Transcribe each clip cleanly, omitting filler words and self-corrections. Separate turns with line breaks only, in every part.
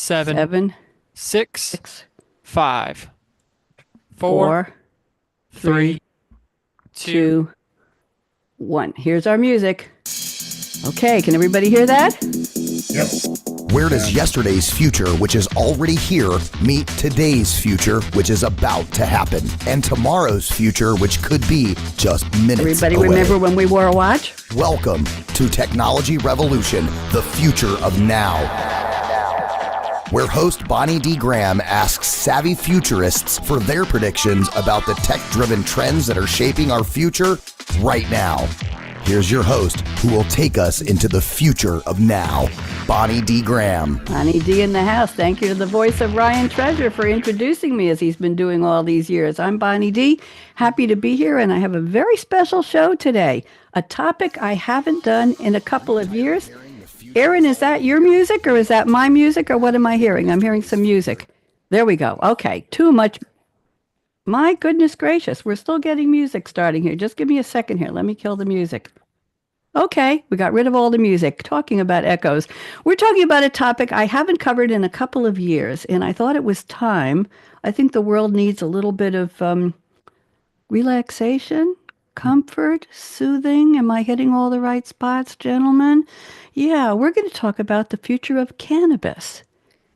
seven, 6,
6,
5, 4,
4,
3,
3,
2.
2, 1. Here's our music. Okay, can everybody hear that?
Yep.
Where does yesterday's future, which is already here, meet today's future, which is about to happen, and tomorrow's future, which could be just minutes
Everybody
away?
remember when we wore a watch?
Welcome to Technology Revolution, the future of now, where host Bonnie D. Graham asks savvy futurists for their predictions about the tech-driven trends that are shaping our future right now. Here's your host, who will take us into the future of now, Bonnie D. Graham.
Bonnie D in the house. Thank you to the voice of Ryan Treasure for introducing me as he's been doing all these years. I'm Bonnie D. Happy to be here, and I have a very special show today. A topic I haven't done in a couple of years. Aaron, is that your music or is that my music or what am I hearing? I'm hearing some music. There we go. Okay, too much. My goodness gracious, we're still getting music starting here. Just give me a second here. Let me kill the music. Okay, we got rid of all the music. Talking about echoes. We're talking about a topic I haven't covered in a couple of years, and I thought it was time. I think the world needs a little bit of relaxation, comfort, soothing. Am I hitting all the right spots, gentlemen? Yeah, we're going to talk about the future of cannabis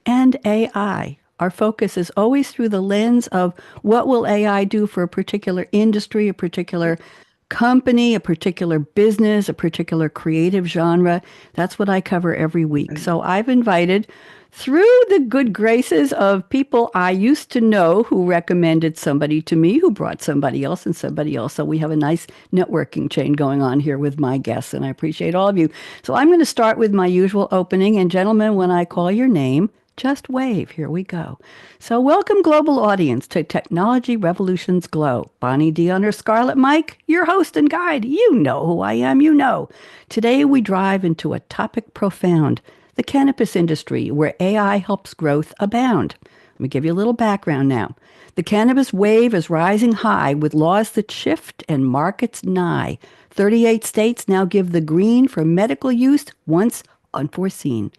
and AI. Our focus is always through the lens of what will AI do for a particular industry, a particular company, a particular business, a particular creative genre. That's what I cover every week. So I've invited, through the good graces of people I used to know who recommended somebody to me, who brought somebody else and somebody else. So we have a nice networking chain going on here with my guests, and I appreciate all of you. So I'm going to start with my usual opening. And gentlemen, when I call your name, just wave. Here we go. So welcome, global audience, to Technology Revolution's Glow. Bonnie D on her Scarlett Mic, your host and guide. You know who I am, you know. Today we drive into a topic profound, the cannabis industry, where AI helps growth abound. Let me give you a little background now. The cannabis wave is rising high with laws that shift and markets nigh. 38 states now give the green for medical use once unforeseen.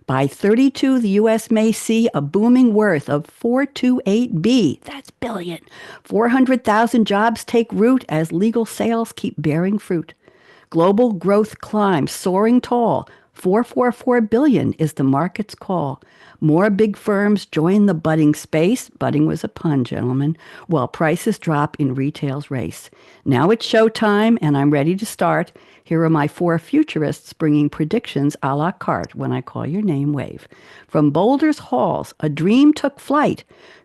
By 32, the U.S. may see a booming worth of 428B, that's billion. 400,000 jobs take root as legal sales keep bearing fruit. Global growth climbs, soaring tall. 444 billion is the market's call. More big firms join the budding space. Budding was a pun, gentlemen, while prices drop in retail's race. Now it's showtime, and I'm ready to start. Here are my 4 futurists bringing predictions a la carte when I call your name, wave. From Boulder's halls, a dream took flight.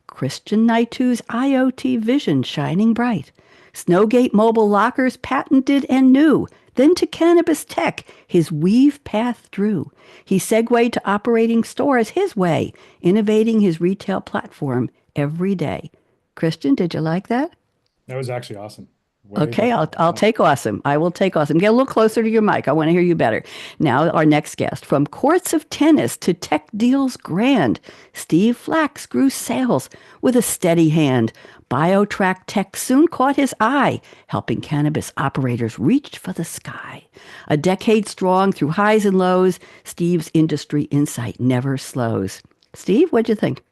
Christian Nitu's IoT vision shining bright. Snowgate mobile lockers patented and new. Then to cannabis tech, his weave path drew. He segued to operating stores his way, innovating his retail platform every day. Christian, did you like that?
That was actually awesome.
Okay, I'll take awesome. I will take awesome. Get a little closer to your mic. I want to hear you better. Now, our next guest. From courts of tennis to tech deals grand, Steve Flaks grew sales with a steady hand. BioTrack tech soon caught his eye, helping cannabis operators reach for the sky. A decade strong through highs and lows, Steve's industry insight never slows. Steve, what'd you think?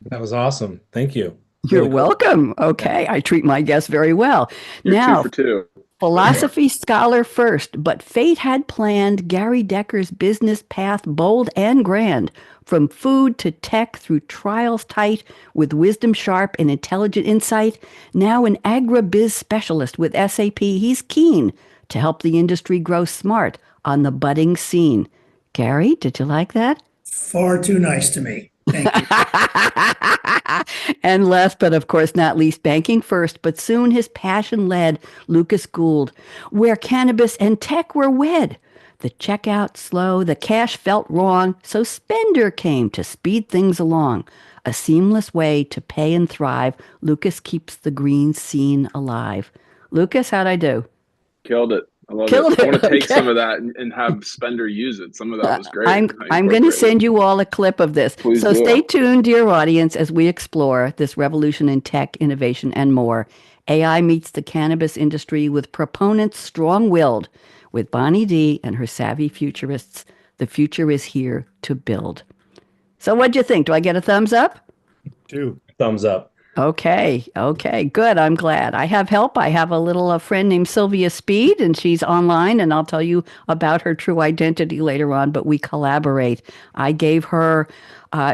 That was awesome. Thank you.
You're
Really cool.
welcome. Okay, I treat my guests very well.
You're
Now,
2 for 2.
philosophy scholar first, but fate had planned Gary Decker's business path bold and grand. From food to tech through trials tight, with wisdom sharp and intelligent insight. Now an agribiz specialist with SAP, he's keen to help the industry grow smart on the budding scene. Gary, did you like that?
Far too nice to me. Thank you.
And last, but of course not least, banking first, but soon his passion led Lucas Gould, where cannabis and tech were wed. The checkout slow, the cash felt wrong, so Spender came to speed things along. A seamless way to pay and thrive. Lucas keeps the green scene alive. Lucas, how'd I do?
Killed it. I love
Killed
it. I want
it,
to take
okay.
some of that and have Spender use it. Some of that was great.
I'm going to send you all a clip of this.
Please
So
do.
stay tuned, dear audience, as we explore this revolution in tech, innovation, and more. AI meets the cannabis industry with proponents strong-willed. With Bonnie D and her savvy futurists, the future is here to build. So what'd you think? Do I get a thumbs up?
2.
Thumbs up.
Okay, okay, good. I'm glad. I have help. I have a little friend named Sylvia Speed, and she's online, and I'll tell you about her true identity later on, but we collaborate. I gave her,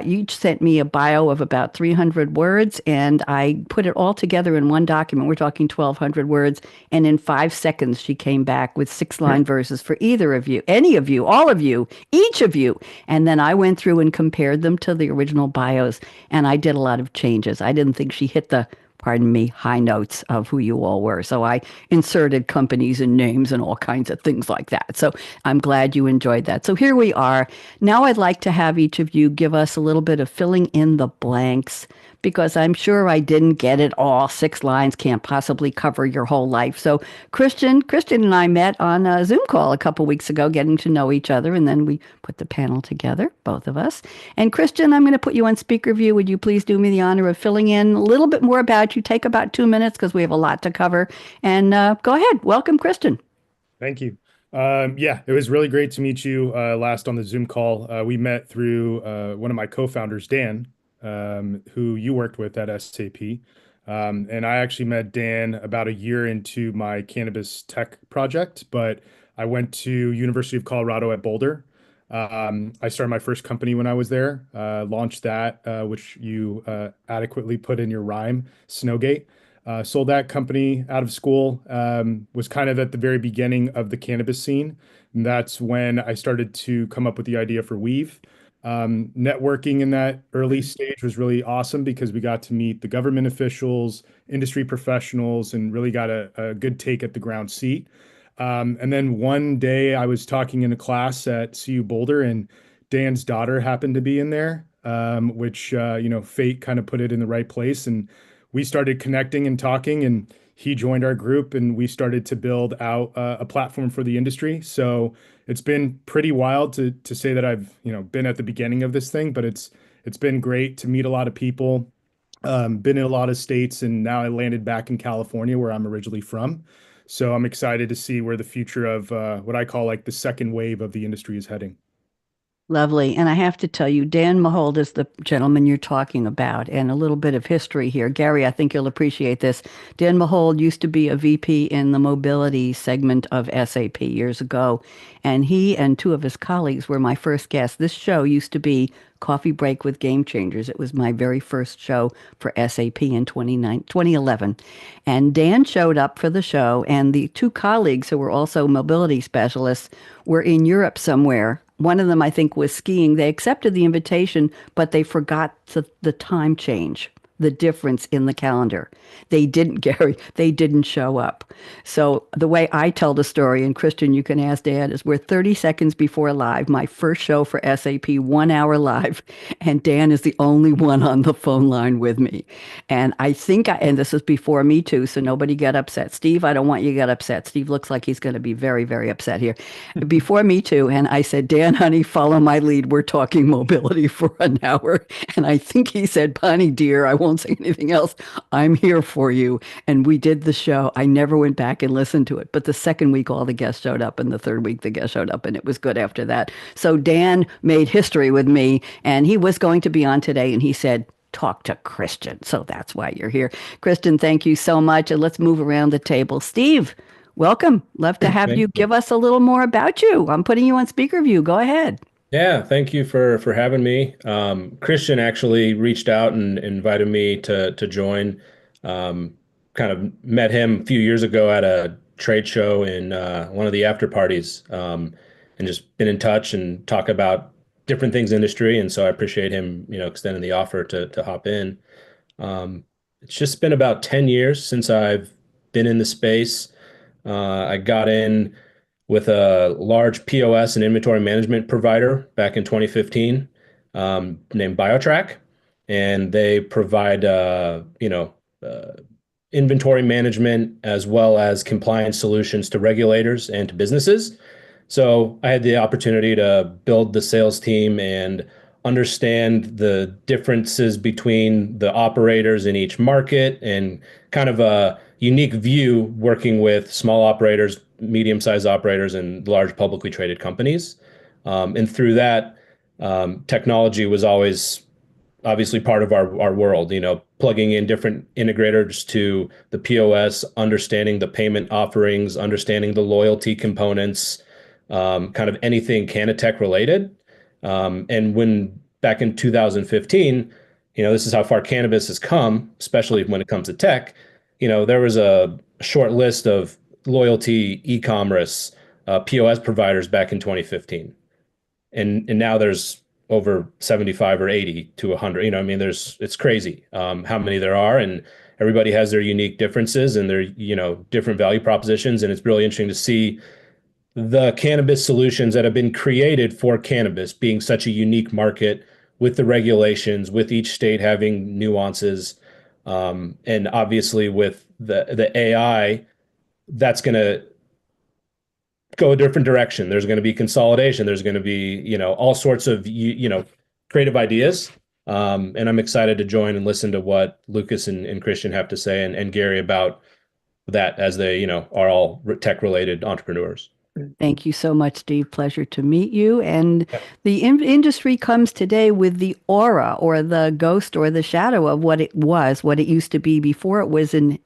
you sent me a bio of about 300 words, and I put it all together in one document. We're talking 1,200 words, and in 5 seconds, she came back with 6-line verses for either of you, any of you, all of you, each of you. And then I went through and compared them to the original bios, and I did a lot of changes. I didn't think she hit the, pardon me, high notes of who you all were. So I inserted companies and names and all kinds of things like that. So I'm glad you enjoyed that. So here we are. Now I'd like to have each of you give us a little bit of filling in the blanks, because I'm sure I didn't get it all. 6 lines can't possibly cover your whole life. So Christian and I met on a Zoom call a couple weeks ago, getting to know each other, and then we put the panel together, both of us. And Christian, I'm going to put you on speaker view. Would you please do me the honor of filling in a little bit more about you? Take about 2 minutes because we have a lot to cover. And go ahead. Welcome, Christian.
Thank you. Yeah, it was really great to meet you last on the Zoom call. We met through one of my co-founders, Dan, who you worked with at SAP. And I actually met Dan about a year into my cannabis tech project, but I went to University of Colorado at Boulder. I started my first company when I was there, launched that, which you adequately put in your rhyme, Snowgate. Sold that company out of school, was kind of at the very beginning of the cannabis scene. And that's when I started to come up with the idea for Weave. Networking in that early stage was really awesome because we got to meet the government officials, industry professionals, and really got a good take at the ground seat. And then one day I was talking in a class at CU Boulder, and Dan's daughter happened to be in there, which, fate kind of put it in the right place. And we started connecting and talking, and he joined our group, and we started to build out a platform for the industry. So it's been pretty wild to say that I've been at the beginning of this thing, but it's been great to meet a lot of people, been in a lot of states, and now I landed back in California where I'm originally from. So I'm excited to see where the future of what I call like the second wave of the industry is heading.
Lovely. And I have to tell you, Dan Mahold is the gentleman you're talking about, and a little bit of history here. Gary, I think you'll appreciate this. Dan Mahold used to be a VP in the mobility segment of SAP years ago, and he and 2 of his colleagues were my first guests. This show used to be Coffee Break with Game Changers. It was my very first show for SAP in 2011. And Dan showed up for the show, and the 2 colleagues who were also mobility specialists were in Europe somewhere. One of them, I think, was skiing. They accepted the invitation, but they forgot the time change, the difference in the calendar. They didn't, Gary, they didn't show up. So the way I tell the story, and Christian, you can ask Dan, is we're 30 seconds before live, my first show for SAP, 1 hour live, and Dan is the only one on the phone line with me. And I think, and this was before me too, so nobody get upset. Steve, I don't want you to get upset. Steve looks like he's going to be very, very upset here. Before me too, and I said, Dan, honey, follow my lead. We're talking mobility for an hour. And I think he said, Bonnie, dear, I won't say anything else. I'm here for you. And we did the show. I never went back and listened to it. But the second week, all the guests showed up. And the third week, the guests showed up. And it was good after that. So Dan made history with me. And he was going to be on today. And he said, talk to Christian. So that's why you're here. Christian, thank you so much. And let's move around the table. Steve, welcome. Love to have you give us a little more about you. I'm putting you on speaker view. Go ahead.
Yeah, thank you for having me. Christian actually reached out and invited me to join. Kind of met him a few years ago at a trade show in one of the after parties, and just been in touch and talk about different things industry. And so I appreciate him, extending the offer to hop in. It's just been about 10 years since I've been in the space. I got in with a large POS and inventory management provider back in 2015, named BioTrack, and they provide inventory management as well as compliance solutions to regulators and to businesses. So I had the opportunity to build the sales team and understand the differences between the operators in each market, and kind of a unique view working with small operators, medium-sized operators, and large publicly traded companies. And through that, technology was always obviously part of our world, plugging in different integrators to the POS, understanding the payment offerings, understanding the loyalty components, kind of anything Canatech related. And when back in 2015, this is how far cannabis has come, especially when it comes to tech. There was a short list of loyalty, e-commerce, POS providers back in 2015. And now there's over 75 or 80 to 100. It's crazy how many there are, and everybody has their unique differences and their different value propositions. And it's really interesting to see the cannabis solutions that have been created for cannabis being such a unique market, with the regulations, with each state having nuances, and obviously with the AI, that's going to go a different direction. There's going to be consolidation. There's going to be, all sorts of, creative ideas. And I'm excited to join and listen to what Lucas and Christian have to say, and Gary, about that, as they, are all tech related entrepreneurs.
Thank you so much, Steve. Pleasure to meet you. And the industry comes today with the aura or the ghost or the shadow of what it was, what it used to be before it was an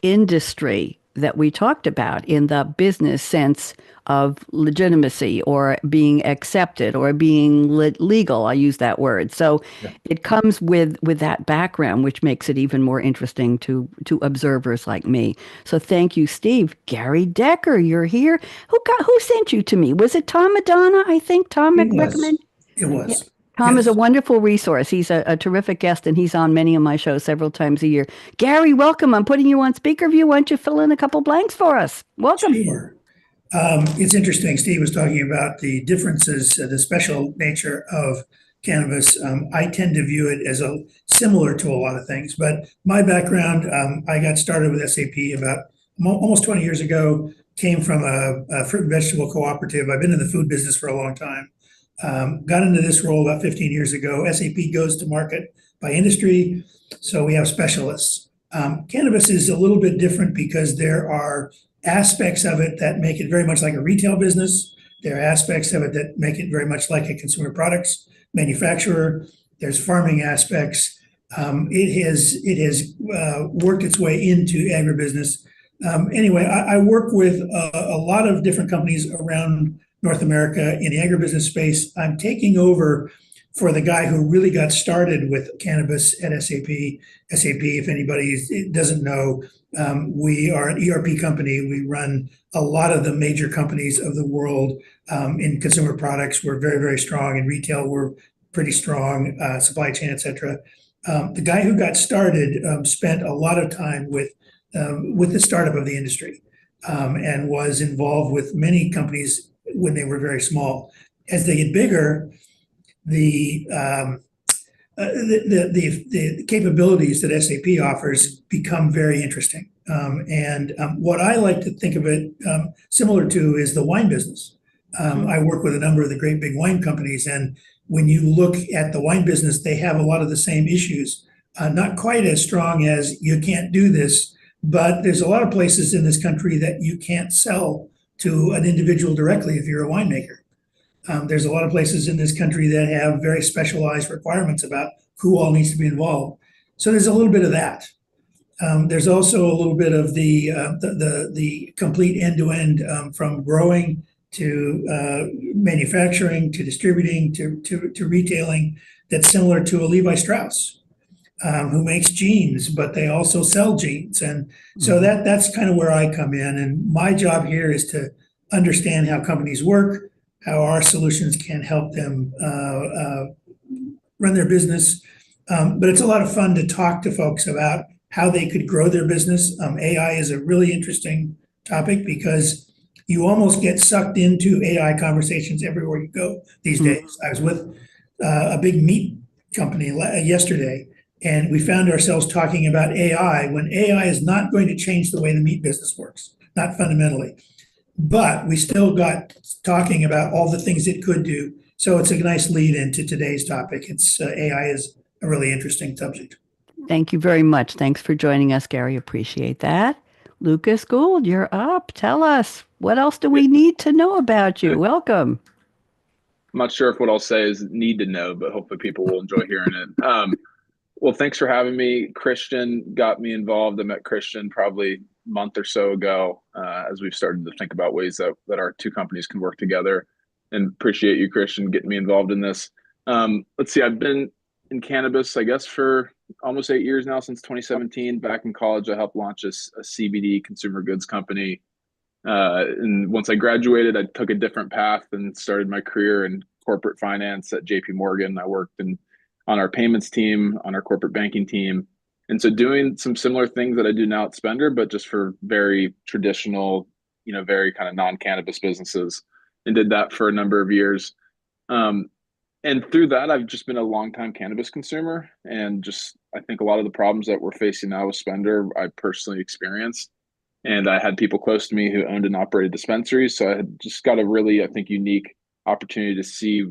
industry that we talked about in the business sense of legitimacy or being accepted or being legal. I use that word. So it comes with that background, which makes it even more interesting to observers like me. So thank you, Steve. Gary Decker, you're here. Who sent you to me? Was it Tom Madonna? I think Tom recommended.
It was.
Yeah. Tom is a wonderful resource. He's a terrific guest, and he's on many of my shows several times a year. Gary, welcome. I'm putting you on speaker view. Why don't you fill in a couple blanks for us? Welcome.
Sure. It's interesting. Steve was talking about the differences, the special nature of cannabis. I tend to view it as similar to a lot of things. But my background, I got started with SAP about almost 20 years ago, came from a fruit and vegetable cooperative. I've been in the food business for a long time. Got into this role about 15 years ago. SAP goes to market by industry, so we have specialists. Cannabis is a little bit different because there are aspects of it that make it very much like a retail business. There are aspects of it that make it very much like a consumer products manufacturer. There's farming aspects. It has worked its way into agribusiness. Anyway, I work with a lot of different companies around North America in the agribusiness space. I'm taking over for the guy who really got started with cannabis at SAP. SAP, if anybody doesn't know, we are an ERP company. We run a lot of the major companies of the world. In consumer products, we're very, very strong. In retail, we're pretty strong, supply chain, et cetera. The guy who got started spent a lot of time with the startup of the industry, and was involved with many companies when they were very small. As they get bigger, the capabilities that SAP offers become very interesting. What I like to think of it similar to is the wine business. I work with a number of the great big wine companies, and when you look at the wine business, they have a lot of the same issues. Not quite as strong as you can't do this, but there's a lot of places in this country that you can't sell to an individual directly if you're a winemaker. There's a lot of places in this country that have very specialized requirements about who all needs to be involved. So there's a little bit of that. There's also a little bit of the complete end-to-end, from growing to manufacturing to distributing to retailing, that's similar to a Levi Strauss, who makes jeans, but they also sell jeans. And so that's kind of where I come in. And my job here is to understand how companies work, how our solutions can help them run their business. But it's a lot of fun to talk to folks about how they could grow their business. AI is a really interesting topic because you almost get sucked into AI conversations everywhere you go these days. I was with a big meat company yesterday, and we found ourselves talking about AI when AI is not going to change the way the meat business works, not fundamentally. But we still got talking about all the things it could do. So it's a nice lead into today's topic. It's AI is a really interesting subject.
Thank you very much. Thanks for joining us, Gary. Appreciate that. Lucas Gould, you're up. Tell us, what else do we need to know about you? Welcome.
I'm not sure if what I'll say is need to know, but hopefully people will enjoy hearing it. Well, thanks for having me. Christian got me involved. I met Christian probably a month or so ago as we've started to think about ways that our two companies can work together. And appreciate you, Christian, getting me involved in this. Let's see, I've been in cannabis, I guess, for almost 8 years now, since 2017. Back in college, I helped launch a CBD consumer goods company. And once I graduated, I took a different path and started my career in corporate finance at JP Morgan. I worked on our payments team, on our corporate banking team. And so doing some similar things that I do now at Spender, but just for very traditional, very kind of non-cannabis businesses, and did that for a number of years. Um, and through that, I've just been a longtime cannabis consumer. And just, I think a lot of the problems that we're facing now with Spender, I personally experienced. And I had people close to me who owned and operated dispensaries. So I had just got a really, I think, unique opportunity to see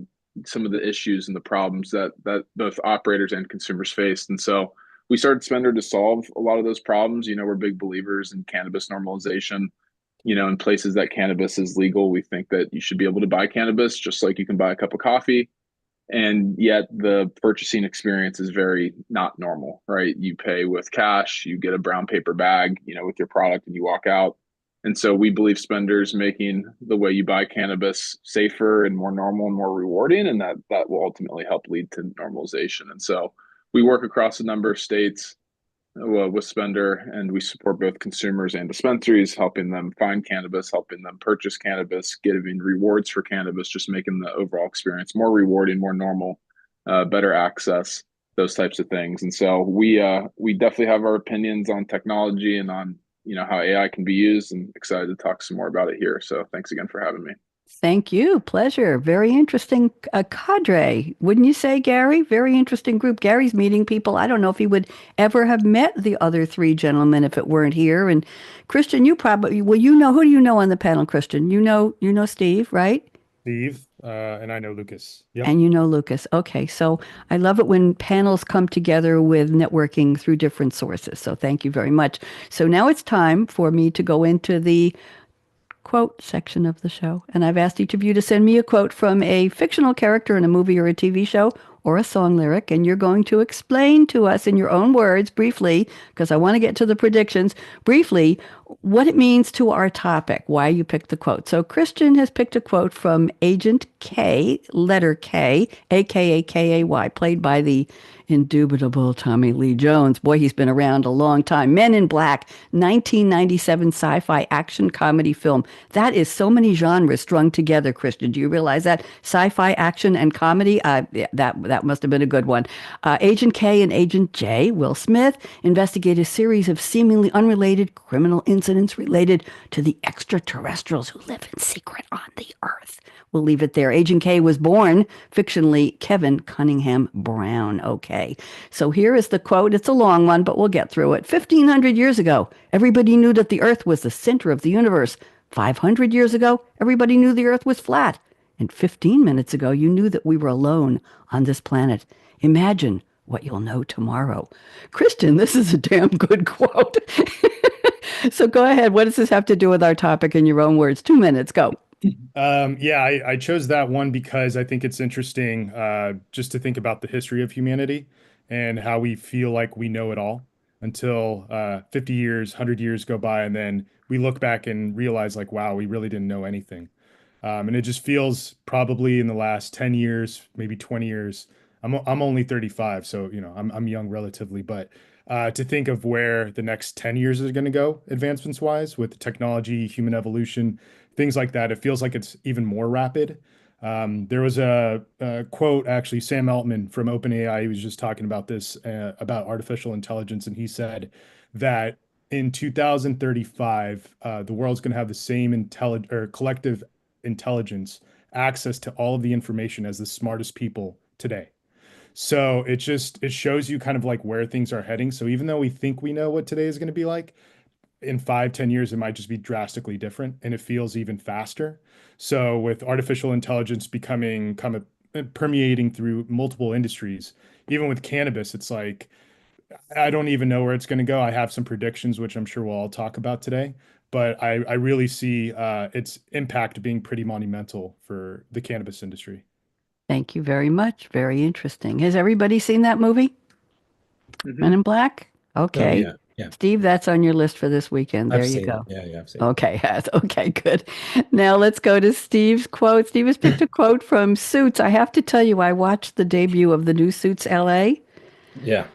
some of the issues and the problems that both operators and consumers faced. And so we started Spender to solve a lot of those problems. We're big believers in cannabis normalization. In places that cannabis is legal, we think that you should be able to buy cannabis just like you can buy a cup of coffee. And yet the purchasing experience is very not normal, right? You pay with cash, you get a brown paper bag, with your product, and you walk out. And so we believe Spender's making the way you buy cannabis safer and more normal and more rewarding, and that will ultimately help lead to normalization. And so we work across a number of states with Spender, and we support both consumers and dispensaries, helping them find cannabis, helping them purchase cannabis, giving rewards for cannabis, just making the overall experience more rewarding, more normal, better access, those types of things. And so we definitely have our opinions on technology and on how AI can be used, and excited to talk some more about it here. So thanks again for having me.
Thank you. Pleasure. Very interesting cadre. Wouldn't you say, Gary? Very interesting group. Gary's meeting people. I don't know if he would ever have met the other three gentlemen if it weren't here. And Christian, you probably, well, who do you know on the panel, Christian? You know Steve, right?
Steve, and I know Lucas. Yep.
And you know Lucas. Okay. So I love it when panels come together with networking through different sources. So thank you very much. So now it's time for me to go into the quote section of the show. And I've asked each of you to send me a quote from a fictional character in a movie or a TV show or a song lyric. And you're going to explain to us in your own words briefly, because I want to get to the predictions, briefly, what it means to our topic, why you picked the quote. So Christian has picked a quote from Agent K, letter K, a.k.a. K-A-Y, played by the indubitable Tommy Lee Jones. Boy, he's been around a long time. Men in Black, 1997 sci-fi action comedy film. That is so many genres strung together, Christian. Do you realize that? Sci-fi, action, and comedy? That must have been a good one. Agent K and Agent J, Will Smith, investigate a series of seemingly unrelated criminal incidents related to the extraterrestrials who live in secret on the Earth. We'll leave it there. Agent K was born, fictionally, Kevin Cunningham Brown. Okay, so here is the quote. It's a long one, but we'll get through it. 1,500 years ago, everybody knew that the Earth was the center of the universe. 500 years ago, everybody knew the Earth was flat. And 15 minutes ago, you knew that we were alone on this planet. Imagine what you'll know tomorrow. Christian, this is a damn good quote. So go ahead. What does this have to do with our topic in your own words? 2 minutes, go.
I chose that one because I think it's interesting just to think about the history of humanity and how we feel like we know it all until 50 years, 100 years go by, and then we look back and realize like, wow, we really didn't know anything. And it just feels probably in the last 10 years, maybe 20 years. I'm only 35, so I'm young relatively, but to think of where the next 10 years is going to go advancements wise with technology, human evolution, things like that, it feels like it's even more rapid. There was a quote, actually, Sam Altman from OpenAI, he was just talking about this, about artificial intelligence, and he said that in 2035, the world's going to have the same collective intelligence, access to all of the information as the smartest people today. So it shows you kind of like where things are heading. So even though we think we know what today is going to be like, in 5-10 years, it might just be drastically different, and it feels even faster. So with artificial intelligence becoming kind of permeating through multiple industries, even with cannabis, it's like, I don't even know where it's going to go. I have some predictions, which I'm sure we'll all talk about today, but I really see its impact being pretty monumental for the cannabis industry.
Thank you very much. Very interesting. Has everybody seen that movie,
Mhm.
Men in Black?
Oh,
Okay.
yeah. Yeah.
Steve, that's on your list for this weekend. There
I've
you
seen
go.
it. Yeah, I've seen it.
Okay, okay, good. Now let's go to Steve's quote. Steve has picked a quote from Suits. I have to tell you, I watched the debut of the new Suits LA.
Yeah,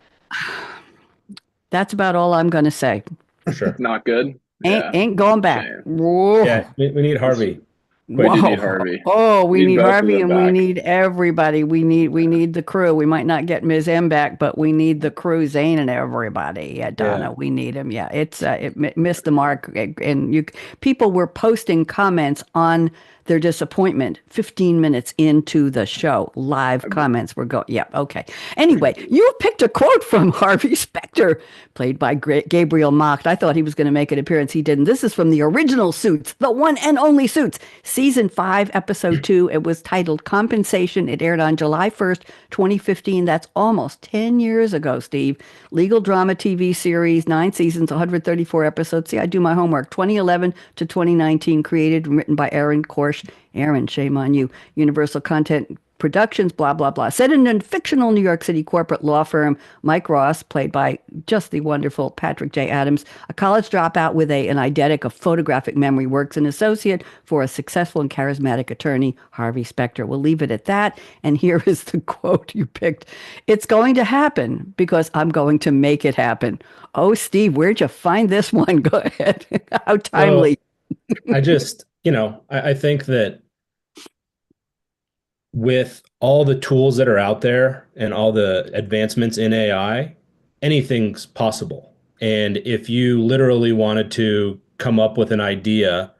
That's about all I'm going to say.
for sure.
Not good.
Ain't
Yeah.
ain't going back.
Shame.
Whoa.
Yeah, we need Harvey.
We do need
Whoa.
Harvey.
Oh, we
Need
need
both of
Harvey
them
and we
back.
need everybody. We need the crew. We might not get Ms. M back, but we need the crew, Zane and everybody. Yeah, Donna,
Yeah.
we need him. Yeah, it missed the mark, and people were posting comments on their disappointment 15 minutes into the show. Live comments were going. Yeah, okay. Anyway, you picked a quote from Harvey Specter, played by Gabriel Macht. I thought he was going to make an appearance. He didn't. This is from the original Suits, the one and only Suits, season 5, episode 2. It was titled Compensation. It aired on July 1st, 2015. That's almost 10 years ago, Steve. Legal drama TV series, 9 seasons, 134 episodes. See, I do my homework. 2011 to 2019, created and written by Aaron Korsh. Aaron, shame on you. Universal Content Productions, blah, blah, blah. Set in a fictional New York City corporate law firm, Mike Ross, played by just the wonderful Patrick J. Adams, a college dropout with an eidetic of photographic memory, works an associate for a successful and charismatic attorney, Harvey Specter. We'll leave it at that. And here is the quote you picked. It's going to happen because I'm going to make it happen. Oh, Steve, where'd you find this one? Go ahead. How timely.
I just, I think that with all the tools that are out there and all the advancements in AI, anything's possible. And if you literally wanted to come up with an idea,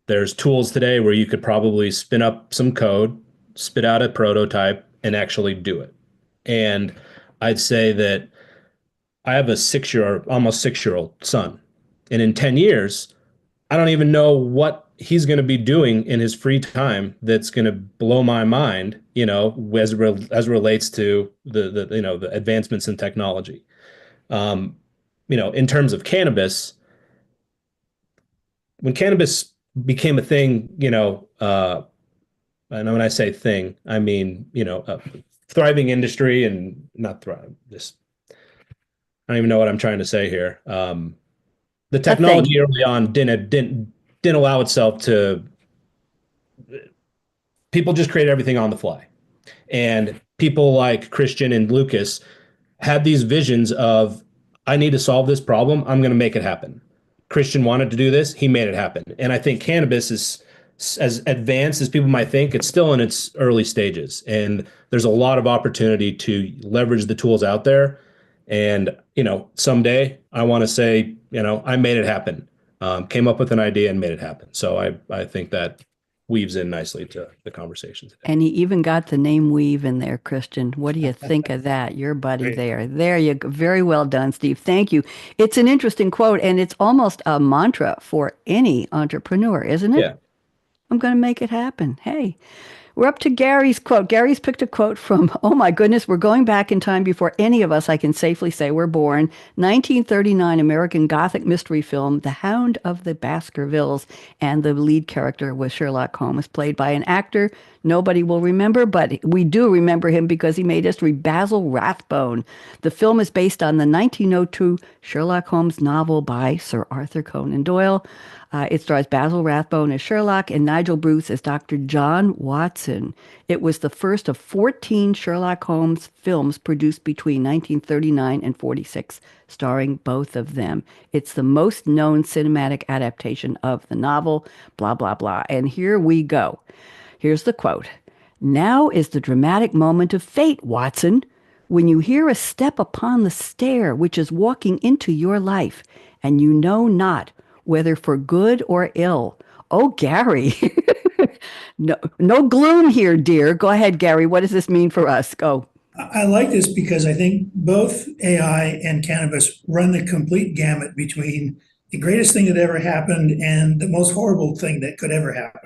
there's tools today where you could probably spin up some code, spit out a prototype, and actually do it. And I'd say that I have a almost 6-year-old son. And in 10 years, I don't even know what he's going to be doing in his free time that's going to blow my mind, as relates to the advancements in technology. In terms of cannabis, when cannabis became a thing, and when I say thing, I mean, a thriving industry and not thrive. I don't even know what I'm trying to say here. The technology early on didn't allow itself to. People just create everything on the fly, and people like Christian and Lucas had these visions of, I need to solve this problem. I'm going to make it happen. Christian wanted to do this. He made it happen. And I think cannabis is as advanced as people might think. It's still in its early stages, and there's a lot of opportunity to leverage the tools out there. And, someday I want to say, I made it happen. Came up with an idea and made it happen. So I think that weaves in nicely to the conversation today.
And he even got the name Weave in there, Christian. What do you think of that? Your buddy there. There you go. Very well done, Steve. Thank you. It's an interesting quote, and it's almost a mantra for any entrepreneur, isn't it?
Yeah.
I'm going to make it happen. Hey, we're up to Gary's quote. Gary's picked a quote from, oh my goodness, we're going back in time before any of us, I can safely say, were born. 1939 American Gothic mystery film, The Hound of the Baskervilles. And the lead character was Sherlock Holmes, played by an actor nobody will remember, but we do remember him because he made history, Basil Rathbone. The film is based on the 1902 Sherlock Holmes novel by Sir Arthur Conan Doyle. It stars Basil Rathbone as Sherlock and Nigel Bruce as Dr. John Watson. It was the first of 14 Sherlock Holmes films produced between 1939 and 46, starring both of them. It's the most known cinematic adaptation of the novel, blah, blah, blah. And here we go. Here's the quote. Now is the dramatic moment of fate, Watson, when you hear a step upon the stair which is walking into your life, and you know not whether for good or ill. Oh, Gary. No gloom here, dear. Go ahead, Gary. What does this mean for us? Go.
I like this because I think both AI and cannabis run the complete gamut between the greatest thing that ever happened and the most horrible thing that could ever happen.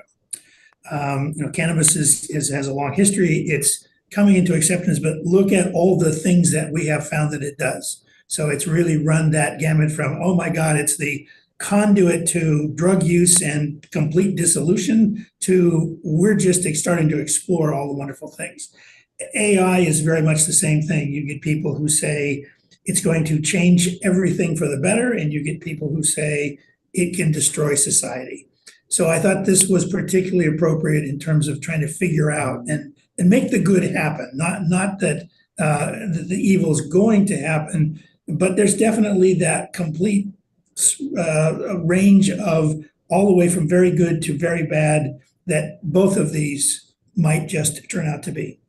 Cannabis has a long history. It's coming into acceptance, but look at all the things that we have found that it does. So it's really run that gamut from, oh my God, it's the conduit to drug use and complete dissolution to we're just starting to explore all the wonderful things. AI is very much the same thing. You get people who say it's going to change everything for the better, and you get people who say it can destroy society. So I thought this was particularly appropriate in terms of trying to figure out and make the good happen. Not that the evil is going to happen, but there's definitely that complete range of all the way from very good to very bad that both of these might just turn out to be.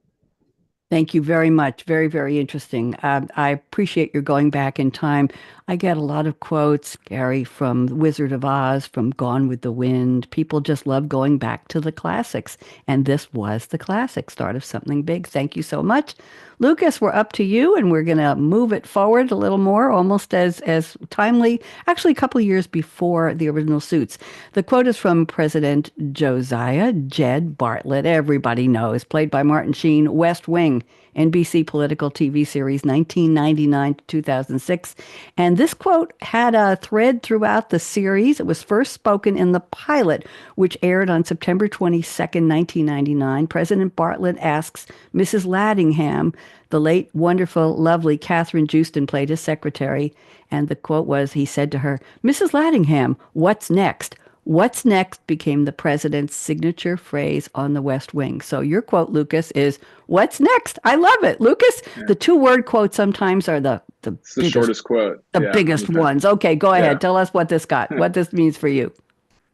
Thank you very much. Very, very interesting. I appreciate your going back in time. I get a lot of quotes, Gary, from Wizard of Oz, from Gone with the Wind. People just love going back to the classics. And this was the classic start of something big. Thank you so much. Lucas, we're up to you, and we're going to move it forward a little more, almost as timely, actually a couple of years before the original Suits. The quote is from President Josiah Jed Bartlett. Everybody knows, played by Martin Sheen, West Wing, NBC political TV series, 1999 to 2006. And this quote had a thread throughout the series. It was first spoken in the pilot, which aired on September 22nd, 1999. President Bartlett asks Mrs. Laddingham, the late, wonderful, lovely Catherine Jewston played his secretary. And the quote was, he said to her, "Mrs. Laddingham, what's next?" What's next became the president's signature phrase on the West Wing. So your quote, Lucas, is what's next? I love it. Lucas, the 2-word quotes sometimes are the biggest,
shortest quote.
The biggest ones. Okay, go ahead.
Yeah.
Tell us what this what this means for you.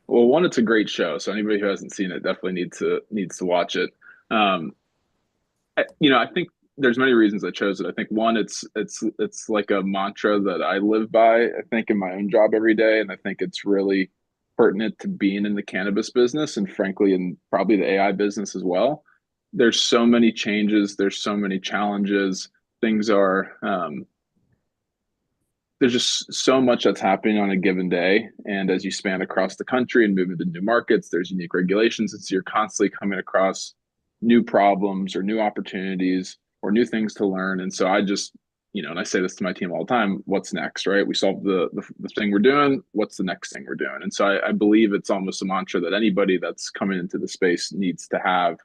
Well, one, it's a great show. So anybody who hasn't seen it definitely needs to watch it. I think there's many reasons I chose it. I think one, it's like a mantra that I live by, I think, in my own job every day. And I think it's really pertinent to being in the cannabis business and frankly, in probably the AI business as well. There's so many changes. There's so many challenges. Things are, there's just so much that's happening on a given day. And as you span across the country and move into new markets, there's unique regulations. And so you're constantly coming across new problems or new opportunities or new things to learn. And so I just, and I say this to my team all the time, what's next, right? We solved the thing we're doing. What's the next thing we're doing? And so I believe it's almost a mantra that anybody that's coming into the space needs to have,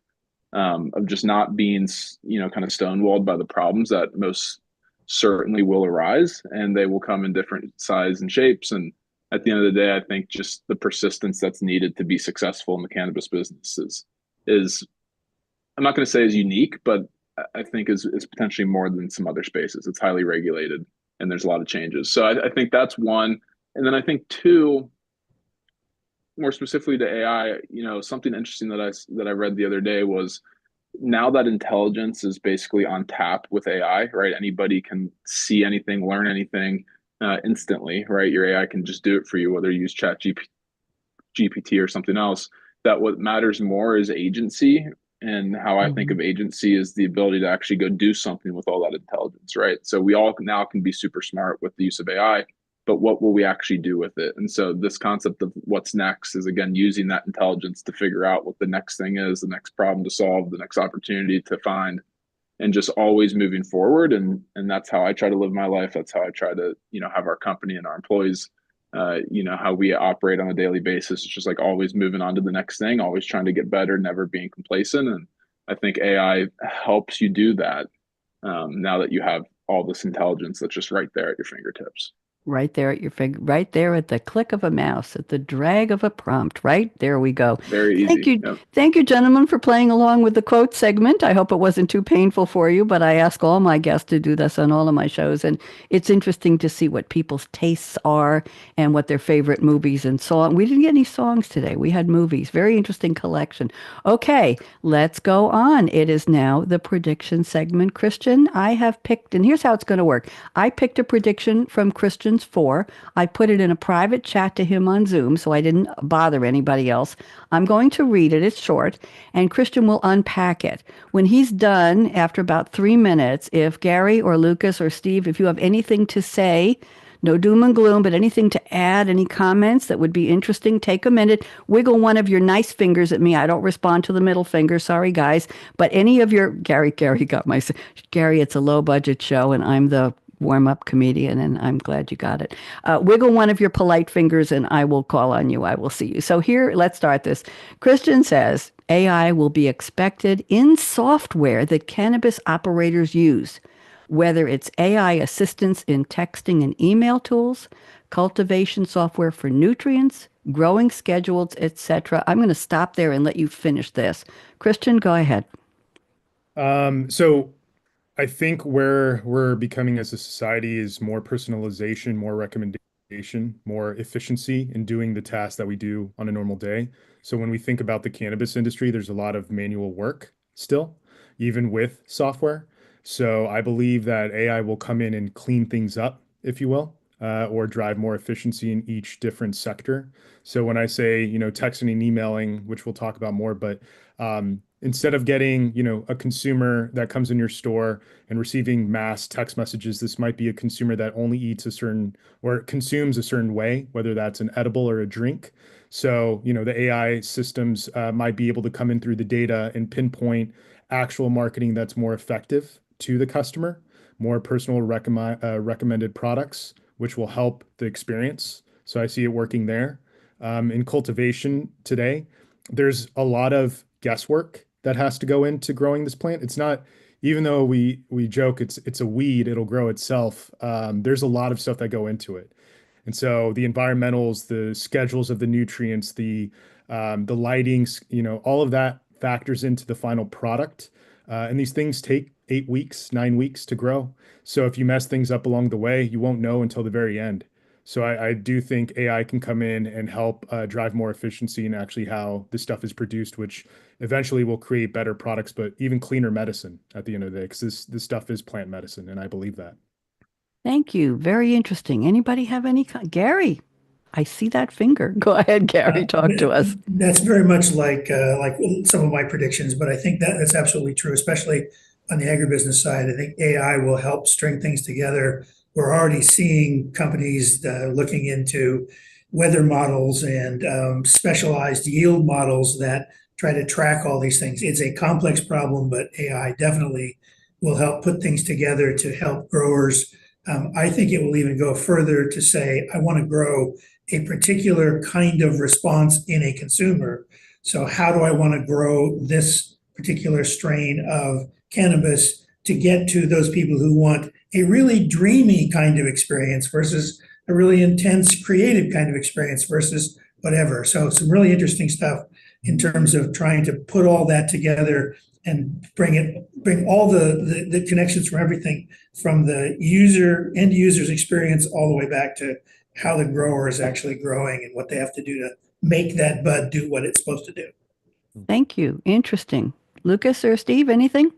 of just not being, kind of stonewalled by the problems that most certainly will arise, and they will come in different size and shapes. And at the end of the day, I think just the persistence that's needed to be successful in the cannabis business is I'm not going to say is unique, but I think is potentially more than some other spaces. It's highly regulated and there's a lot of changes. So I think that's one. And then I think two, more specifically to AI, something interesting that I read the other day was now that intelligence is basically on tap with AI, right? Anybody can see anything, learn anything instantly, right? Your AI can just do it for you, whether you use GPT or something else. That what matters more is agency. And how I think of agency is the ability to actually go do something with all that intelligence, right? So we all now can be super smart with the use of AI, but what will we actually do with it? And so this concept of what's next is, again, using that intelligence to figure out what the next thing is, the next problem to solve, the next opportunity to find, and just always moving forward. And that's how I try to live my life. That's how I try to, have our company and our employees, how we operate on a daily basis. It's just like always moving on to the next thing, always trying to get better, never being complacent. And I think AI helps you do that now that you have all this intelligence that's just right there at your fingertips.
Right there at your finger, right there at the click of a mouse, at the drag of a prompt. Right there we go.
Very easy.
Thank you.
Yep.
Thank you, gentlemen, for playing along with the quote segment. I hope it wasn't too painful for you, but I ask all my guests to do this on all of my shows. And it's interesting to see what people's tastes are and what their favorite movies and songs. We didn't get any songs today. We had movies. Very interesting collection. Okay, let's go on. It is now the prediction segment. Christian, I have picked, and here's how it's going to work. I picked a prediction from Christian's 4. I put it in a private chat to him on Zoom, so I didn't bother anybody else. I'm going to read it. It's short, and Christian will unpack it. When he's done, after about 3 minutes, if Gary or Lucas or Steve, if you have anything to say, no doom and gloom, but anything to add, any comments that would be interesting, take a minute, wiggle one of your nice fingers at me. I don't respond to the middle finger. Sorry, guys. But any of your, Gary got my, Gary, it's a low budget show and I'm the warm-up comedian, and I'm glad you got it. Wiggle one of your polite fingers, and I will call on you. I will see you. So here, let's start this. Christian says AI will be expected in software that cannabis operators use, whether it's AI assistance in texting and email tools, cultivation software for nutrients, growing schedules, etc. I'm going to stop there and let you finish this. Christian, go ahead.
So I think where we're becoming as a society is more personalization, more recommendation, more efficiency in doing the tasks that we do on a normal day. So when we think about the cannabis industry, there's a lot of manual work still, even with software. So I believe that AI will come in and clean things up, if you will, or drive more efficiency in each different sector. So when I say, texting and emailing, which we'll talk about more, but instead of getting, a consumer that comes in your store and receiving mass text messages, this might be a consumer that only eats a certain or consumes a certain way, whether that's an edible or a drink. So, the AI systems might be able to come in through the data and pinpoint actual marketing that's more effective to the customer, more personal recommended products, which will help the experience. So I see it working there. In cultivation today, there's a lot of guesswork that has to go into growing this plant. It's not, even though we joke it's a weed, it'll grow itself. There's a lot of stuff that go into it. And so the environmentals, the schedules of the nutrients, the lightings, all of that factors into the final product. And these things take 8 weeks, 9 weeks to grow. So if you mess things up along the way, you won't know until the very end. So I do think AI can come in and help drive more efficiency in actually how this stuff is produced, which eventually will create better products, but even cleaner medicine at the end of the day, because this stuff is plant medicine, and I believe that.
Thank you. Very interesting. Anybody have any? Gary, I see that finger. Go ahead, Gary. Talk to us.
That's very much like some of my predictions, but I think that's absolutely true, especially on the agribusiness side. I think AI will help string things together. We're already seeing companies looking into weather models and specialized yield models that try to track all these things. It's a complex problem, but AI definitely will help put things together to help growers. I think it will even go further to say, I want to grow a particular kind of response in a consumer. So how do I want to grow this particular strain of cannabis to get to those people who want a really dreamy kind of experience versus a really intense creative kind of experience versus whatever. So some really interesting stuff in terms of trying to put all that together and bring all the connections from everything from the end user's experience all the way back to how the grower is actually growing and what they have to do to make that bud do what it's supposed to do.
Thank you. Interesting. Lucas or Steve, anything?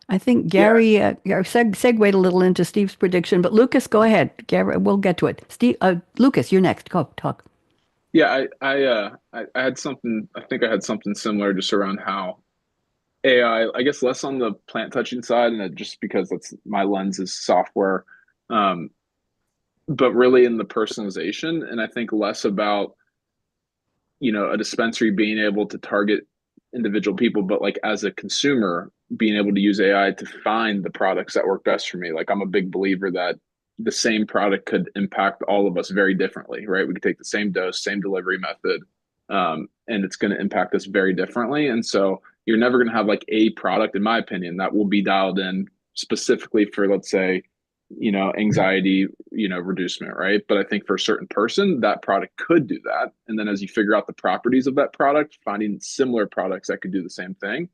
I think Gary segued a little into Steve's prediction, but Lucas, go ahead. Gary, we'll get to it. Steve, Lucas, you're next. Go talk.
Yeah, I had something. I think I had something similar just around how AI, I guess less on the plant touching side, and just because that's my lens is software, but really in the personalization, and I think less about a dispensary being able to target individual people, but like as a consumer being able to use AI to find the products that work best for me. Like I'm a big believer that the same product could impact all of us very differently, right? We could take the same dose, same delivery method, and it's going to impact us very differently. And so you're never going to have like a product, in my opinion, that will be dialed in specifically for, let's say, anxiety, reducement, right? But I think for a certain person, that product could do that. And then as you figure out the properties of that product, finding similar products that could do the same thing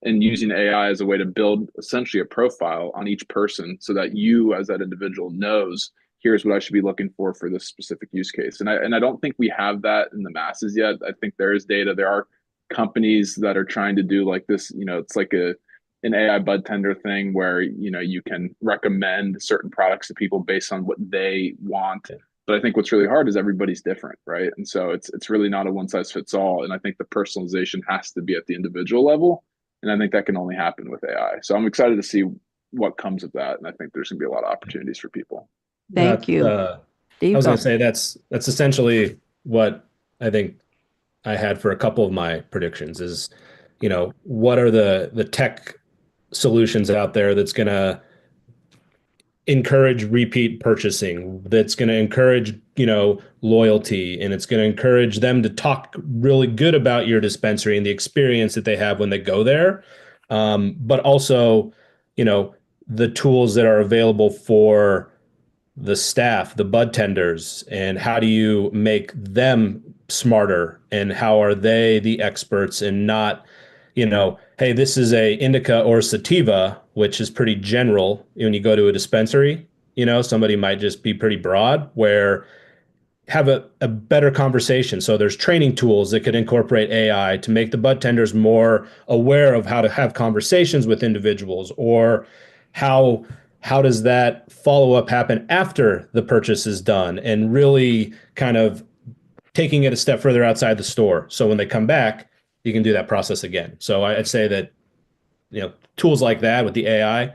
and using AI as a way to build essentially a profile on each person so that you as that individual knows, here's what I should be looking for this specific use case. And I don't think we have that in the masses yet. I think there is data. There are companies that are trying to do like this, it's like an AI bud tender thing where, you can recommend certain products to people based on what they want. But I think what's really hard is everybody's different, right? And so it's really not a one size fits all. And I think the personalization has to be at the individual level. And I think that can only happen with AI. So I'm excited to see what comes of that. And I think there's going to be a lot of opportunities for people.
Thank you.
I was going to say that's essentially what I think I had for a couple of my predictions is, what are the tech solutions out there that's going to encourage repeat purchasing, that's going to encourage, loyalty, and it's going to encourage them to talk really good about your dispensary and the experience that they have when they go there. But also, the tools that are available for the staff, the bud tenders, and how do you make them smarter, and how are they the experts and not, hey, this is a indica or sativa, which is pretty general. When you go to a dispensary, somebody might just be pretty broad, where have a better conversation. So there's training tools that could incorporate AI to make the bud tenders more aware of how to have conversations with individuals, or how does that follow-up happen after the purchase is done, and really kind of taking it a step further outside the store. So when they come back, you can do that process again. So I'd say that, tools like that with the AI,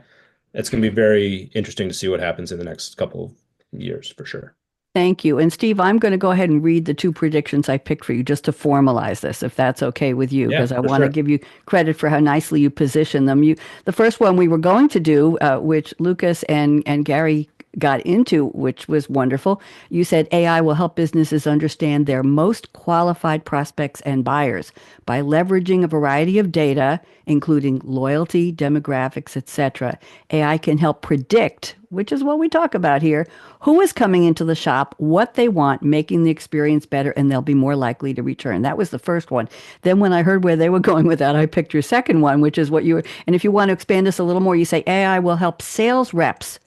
it's going to be very interesting to see what happens in the next couple of years for sure.
Thank you. And Steve, I'm going to go ahead and read the two predictions I picked for you just to formalize this, if that's okay with you, because I want to give you credit for how nicely you position them. The first one we were going to do, which Lucas and Gary got into, which was wonderful. You said AI will help businesses understand their most qualified prospects and buyers by leveraging a variety of data, including loyalty, demographics, etc. AI can help predict, which is what we talk about here, who is coming into the shop, what they want, making the experience better, and they'll be more likely to return. That was the first one. Then when I heard where they were going with that, I picked your second one, which is what you were, and if you want to expand this a little more, you say AI will help sales reps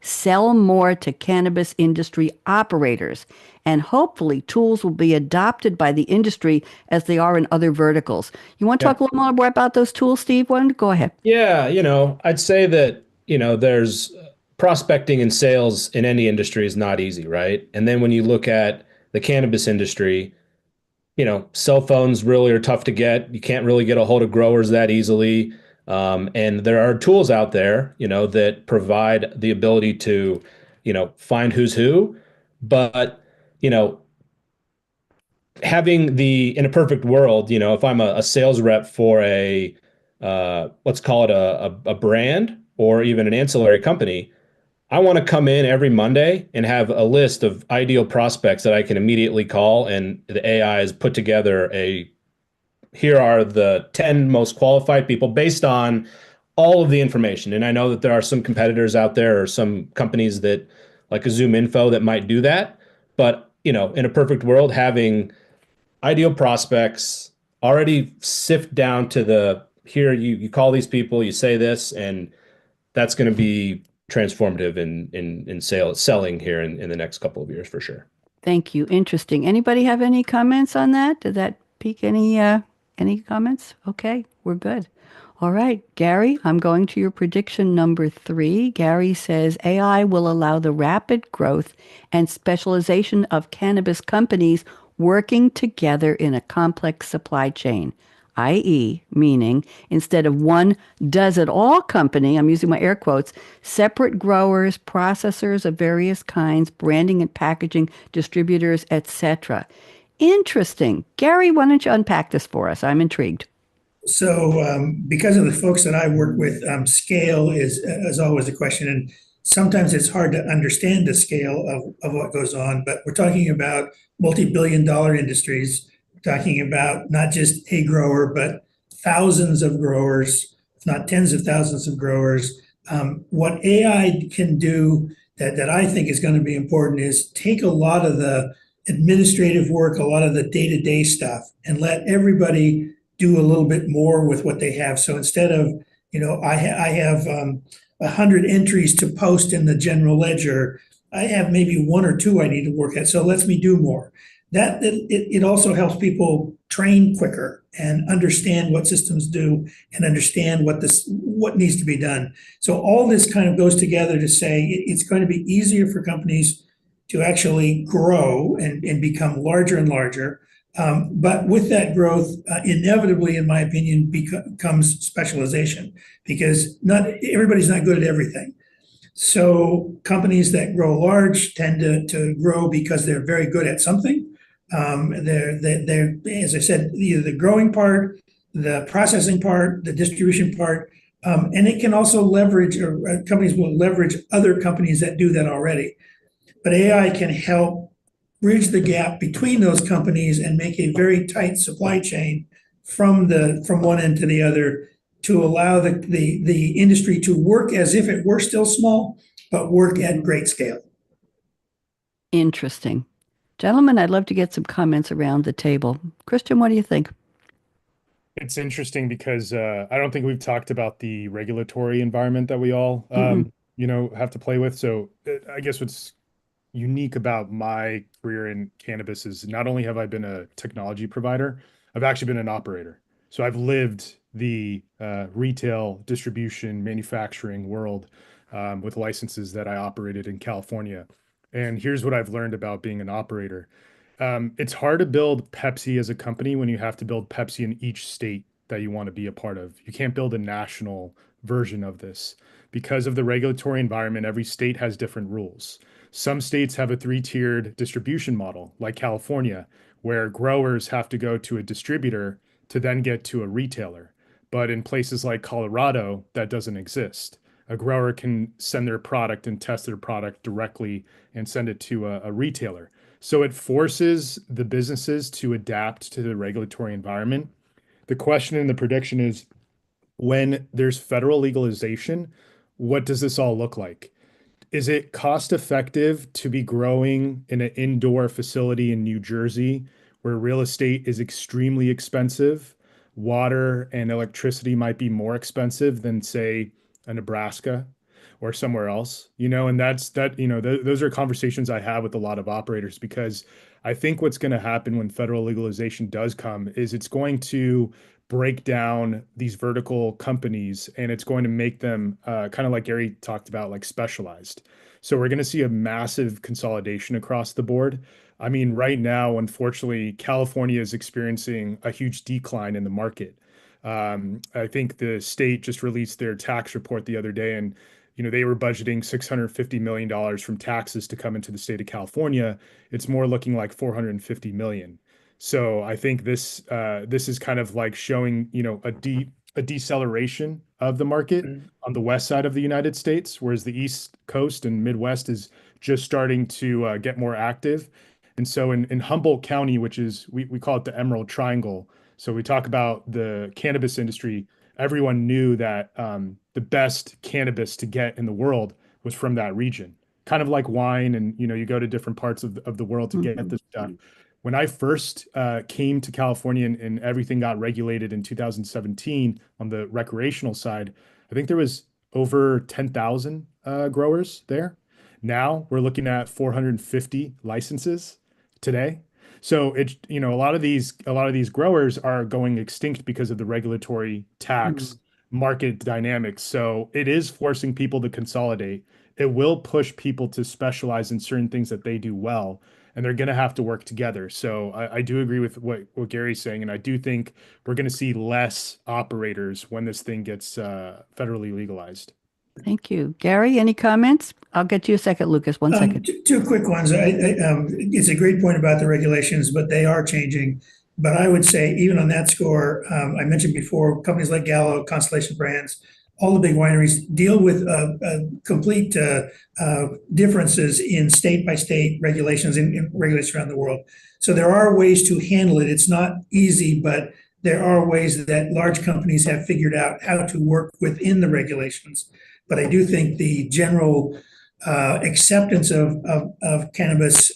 sell more to cannabis industry operators, and hopefully tools will be adopted by the industry as they are in other verticals. You want to talk a little more about those tools, Steve? Go ahead.
Yeah, I'd say that, there's prospecting and sales in any industry is not easy, right? And then when you look at the cannabis industry, cell phones really are tough to get. You can't really get a hold of growers that easily. And there are tools out there, that provide the ability to, find who's who. But, having in a perfect world, if I'm a sales rep for let's call it a brand or even an ancillary company, I want to come in every Monday and have a list of ideal prospects that I can immediately call. And the AI has put together here are the 10 most qualified people based on all of the information. And I know that there are some competitors out there, or some companies that, like a Zoom Info, that might do that. But, in a perfect world, having ideal prospects already sift down to here, you call these people, you say this, and that's going to be transformative in selling here in the next couple of years for sure.
Thank you. Interesting. Anybody have any comments on that? Did that pique any comments? Okay, we're good. All right, Gary, I'm going to your prediction number 3. Gary says AI will allow the rapid growth and specialization of cannabis companies working together in a complex supply chain, i.e., meaning instead of one does-it-all company, I'm using my air quotes, separate growers, processors of various kinds, branding and packaging, distributors, etc. Interesting. Gary, why don't you unpack this for us? I'm intrigued.
So because of the folks that I work with, scale is always a question. And sometimes it's hard to understand the scale of what goes on. But we're talking about multi-billion-dollar industries. We're talking about not just a grower, but thousands of growers, if not tens of thousands of growers. What AI can do that I think is going to be important is take a lot of the administrative work, a lot of the day-to-day stuff, and let everybody do a little bit more with what they have. So instead of, I have 100 entries to post in the general ledger, I have maybe 1 or 2 I need to work at. So it lets me do more. That it also helps people train quicker and understand what systems do and understand what needs to be done. So all this kind of goes together to say it's going to be easier for companies to actually grow and become larger and larger. But with that growth, inevitably, in my opinion, comes specialization, because not everybody's not good at everything. So companies that grow large tend to grow because they're very good at something. They're, as I said, either the growing part, the processing part, the distribution part, And it can also leverage, or companies will leverage other companies that do that already. But AI can help bridge the gap between those companies and make a very tight supply chain from one end to the other to allow the industry to work as if it were still small, but work at great scale.
Interesting. Gentlemen, I'd love to get some comments around the table. Christian, what do you think?
It's interesting because I don't think we've talked about the regulatory environment that we all, have to play with. So I guess what's unique about my career in cannabis is not only have I been a technology provider, I've actually been an operator. So I've lived the retail, distribution, manufacturing world with licenses that I operated in California. And here's what I've learned about being an operator. It's hard to build Pepsi as a company when you have to build Pepsi in each state that you want to be a part of. You can't build a national version of this. Because of the regulatory environment, every state has different rules. Some states have a three-tiered distribution model, like California, where growers have to go to a distributor to then get to a retailer. But in places like Colorado, that doesn't exist. A grower can send their product and test their product directly and send it to a retailer. So it forces the businesses to adapt to the regulatory environment. The question and the prediction is, when there's federal legalization, what does this all look like? Is it cost effective to be growing in an indoor facility in New Jersey where real estate is extremely expensive? Water and electricity might be more expensive than, say, a Nebraska or somewhere else, and those are conversations I have with a lot of operators, because I think what's going to happen when federal legalization does come is it's going to break down these vertical companies, and it's going to make them kind of like Gary talked about, like specialized. So we're going to see a massive consolidation across the board. I mean, right now, unfortunately, California is experiencing a huge decline in the market. I think the state just released their tax report the other day, and they were budgeting $650 million from taxes to come into the state of California. It's more looking like 450 million. So I think this is kind of like showing, a deceleration of the market on the west side of the United States, whereas the East Coast and Midwest is just starting to get more active. And so in Humboldt County, which is, we call it the Emerald Triangle. So we talk about the cannabis industry. Everyone knew that the best cannabis to get in the world was from that region, kind of like wine. And, you go to different parts of the world to get this stuff. When I first came to California and everything got regulated in 2017 on the recreational side, I think there was over 10,000 growers there. Now we're looking at 450 licenses today. So a lot of these growers are going extinct because of the regulatory tax market dynamics. So it is forcing people to consolidate. It will push people to specialize in certain things that they do well, and they're going to have to work together. So I do agree with what Gary's saying, and I do think we're going to see less operators when this thing gets federally legalized.
Thank you. Gary, any comments? I'll get you a second, Lucas. One second.
Two quick ones. It's a great point about the regulations, but they are changing. But I would say, even on that score, I mentioned before, companies like Gallo, Constellation Brands, all the big wineries deal with complete differences in state by state regulations in regulations around the world. So there are ways to handle it. It's not easy, but there are ways that large companies have figured out how to work within the regulations. But I do think the general acceptance of cannabis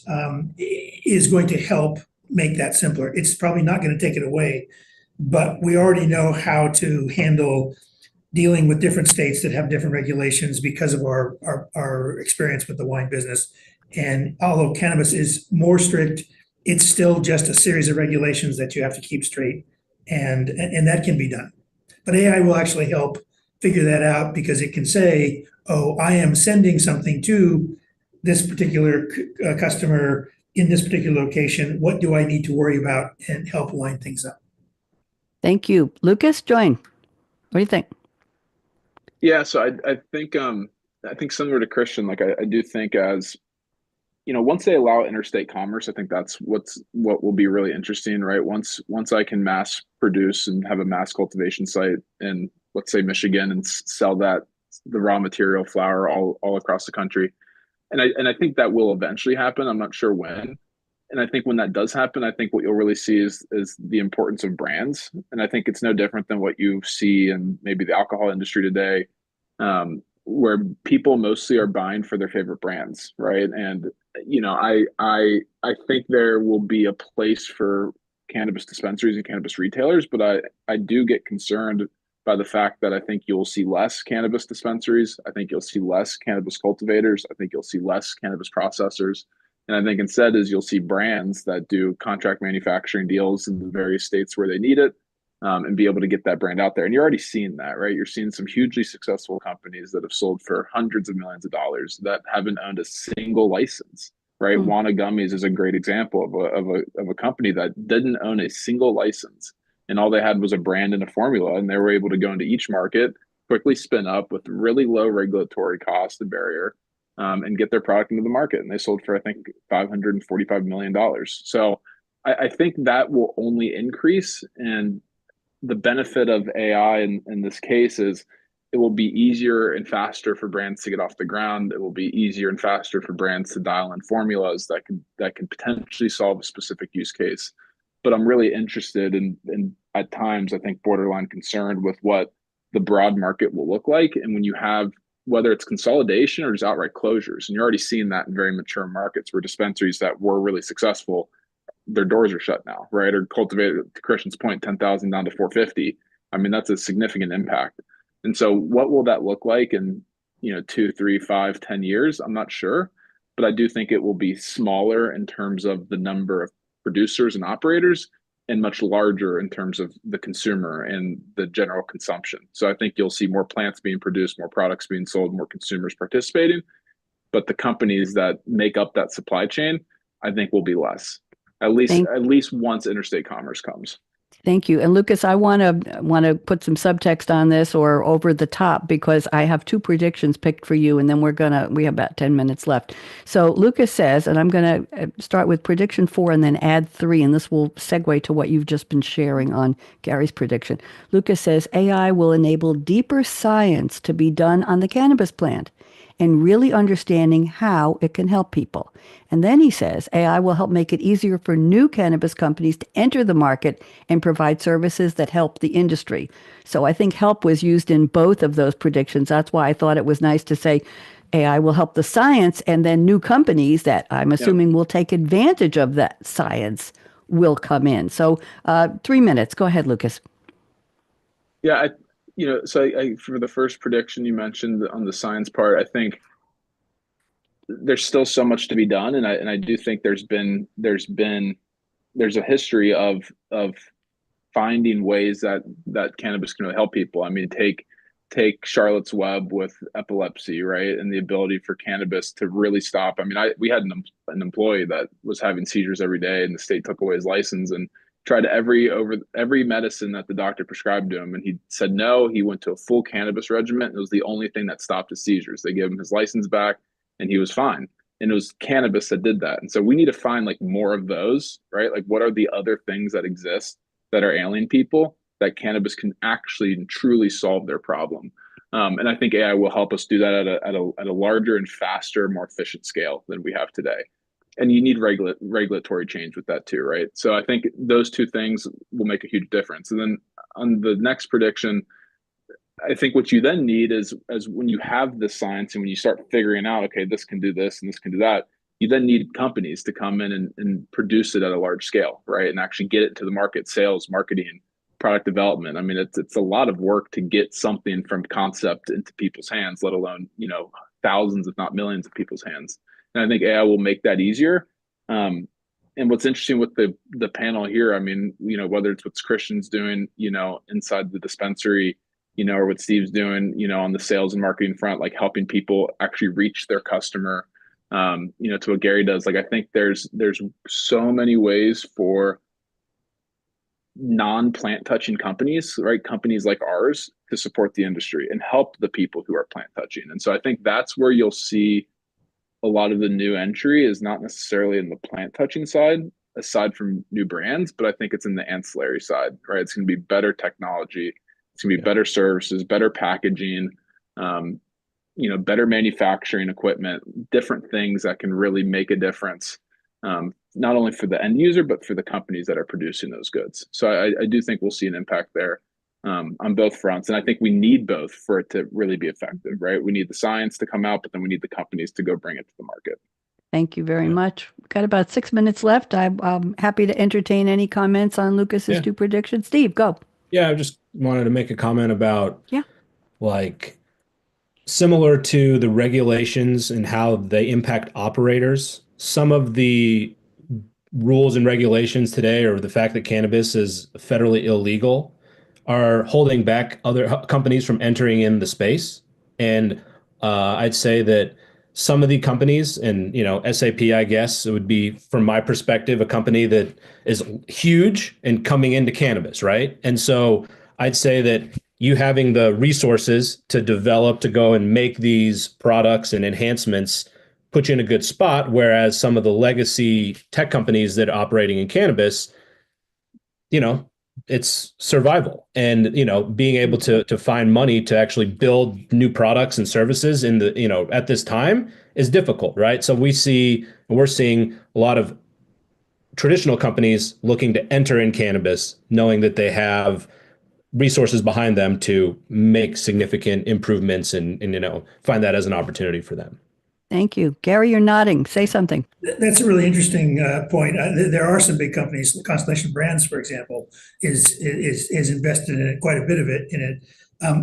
is going to help make that simpler. It's probably not going to take it away, but we already know how to handle dealing with different states that have different regulations because of our experience with the wine business. And although cannabis is more strict, it's still just a series of regulations that you have to keep straight, and that can be done. But AI will actually help figure that out, because it can say, oh, I am sending something to this particular customer in this particular location. What do I need to worry about, and help line things up?
Thank you. Lucas, join. What do you think?
Yeah, so I think similar to Christian, like I do think, as once they allow interstate commerce, I think that's what will be really interesting, right? Once I can mass produce and have a mass cultivation site in let's say Michigan, and sell the raw material flower all across the country. And I think that will eventually happen. I'm not sure when. And I think when that does happen, I think what you'll really see is the importance of brands. And I think it's no different than what you see in maybe the alcohol industry today, where people mostly are buying for their favorite brands, right? And I think there will be a place for cannabis dispensaries and cannabis retailers, but I do get concerned by the fact that I think you'll see less cannabis dispensaries. I think you'll see less cannabis cultivators. I think you'll see less cannabis processors. And I think instead is you'll see brands that do contract manufacturing deals in the various states where they need it, and be able to get that brand out there. And you're already seeing that, right? You're seeing some hugely successful companies that have sold for hundreds of millions of dollars that haven't owned a single license, right?
Mm.
Wana Gummies is a great example of a company that didn't own a single license, and all they had was a brand and a formula, and they were able to go into each market, quickly spin up with really low regulatory cost and barrier, and get their product into the market. And they sold for, I think, $545 million. So I think that will only increase. And the benefit of AI in this case is it will be easier and faster for brands to get off the ground. It will be easier and faster for brands to dial in formulas that can potentially solve a specific use case. But I'm really interested in at times, I think, borderline concerned with what the broad market will look like. And when you have, whether it's consolidation or just outright closures, and you're already seeing that in very mature markets where dispensaries that were really successful, their doors are shut now, right? Or cultivated, to Christian's point, 10,000 down to 450. I mean, that's a significant impact. And so what will that look like in, 2, 3, 5, 10 years? I'm not sure, but I do think it will be smaller in terms of the number of producers and operators, and much larger in terms of the consumer and the general consumption. So I think you'll see more plants being produced, more products being sold, more consumers participating, but the companies that make up that supply chain, I think, will be less. At least once interstate commerce comes.
Thank you. And Lucas, I want to put some subtext on this or over the top, because I have two predictions picked for you, and then we have about 10 minutes left. So Lucas says, and I'm going to start with prediction 4 and then add 3, and this will segue to what you've just been sharing on Gary's prediction. Lucas says AI will enable deeper science to be done on the cannabis plant and really understanding how it can help people. And then he says AI will help make it easier for new cannabis companies to enter the market and provide services that help the industry. So I think help was used in both of those predictions. That's why I thought it was nice to say AI will help the science, and then new companies that I'm assuming will take advantage of that science will come in. So 3 minutes. Go ahead, Lucas.
Yeah, so for the first prediction you mentioned on the science part, I think there's still so much to be done, and I do think there's a history of finding ways that cannabis can really help people. I mean, take Charlotte's Web with epilepsy, right, and the ability for cannabis to really stop. I mean, we had an employee that was having seizures every day, and the state took away his license and tried every medicine that the doctor prescribed to him, and he said no. He went to a full cannabis regimen. It was the only thing that stopped his seizures. They gave him his license back, and he was fine. And it was cannabis that did that. And so we need to find like more of those, right? Like, what are the other things that exist that are ailing people that cannabis can actually and truly solve their problem? And I think AI will help us do that at a larger and faster, more efficient scale than we have today. And you need regulatory change with that too, right? So I think those two things will make a huge difference. And then on the next prediction, I think what you then need is, as when you have this science and when you start figuring out, okay, this can do this and this can do that, you then need companies to come in and produce it at a large scale, right? And actually get it to the market, sales, marketing, product development. I mean, it's a lot of work to get something from concept into people's hands, let alone, thousands, if not millions of people's hands. And I think AI will make that easier. And what's interesting with the panel here, I mean, whether it's what Christian's doing, inside the dispensary, or what Steve's doing, on the sales and marketing front, like helping people actually reach their customer, to what Gary does. Like, I think there's so many ways for non-plant touching companies, right? Companies like ours to support the industry and help the people who are plant touching. And so I think that's where you'll see a lot of the new entry is not necessarily in the plant touching side, aside from new brands, but I think it's in the ancillary side, right? It's going to be better technology It's going to be better services, better packaging, better manufacturing equipment, different things that can really make a difference, not only for the end user, but for the companies that are producing those goods. So I do think we'll see an impact there on both fronts. And I think we need both for it to really be effective, right? We need the science to come out, but then we need the companies to go bring it to the market.
Thank you very much. We've got about 6 minutes left. I'm happy to entertain any comments on Lucas's two predictions. Steve, go.
Yeah, I just wanted to make a comment about
Yeah.
like similar to the regulations and how they impact operators. Some of the rules and regulations today, or the fact that cannabis is federally illegal, are holding back other companies from entering in the space. And I'd say that some of the companies, and SAP, I guess it would be, from my perspective, a company that is huge and coming into cannabis, right? And so I'd say that you having the resources to develop, to go and make these products and enhancements put you in a good spot. Whereas some of the legacy tech companies that are operating in cannabis, it's survival, and being able to find money to actually build new products and services in the at this time is difficult, right? So we're seeing a lot of traditional companies looking to enter in cannabis, knowing that they have resources behind them to make significant improvements and find that as an opportunity for them.
Thank you. Gary, you're nodding. Say something.
That's a really interesting point. There are some big companies. Constellation Brands, for example, is invested in it, quite a bit of it in it.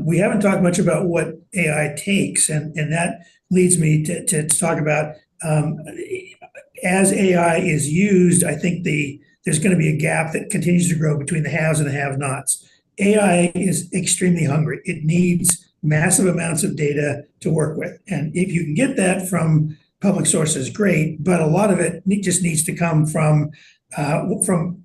We haven't talked much about what AI takes, and that leads me to talk about as AI is used. I think there's going to be a gap that continues to grow between the haves and the have-nots. AI is extremely hungry. It needs massive amounts of data to work with. And if you can get that from public sources, great, but a lot of it just needs to come from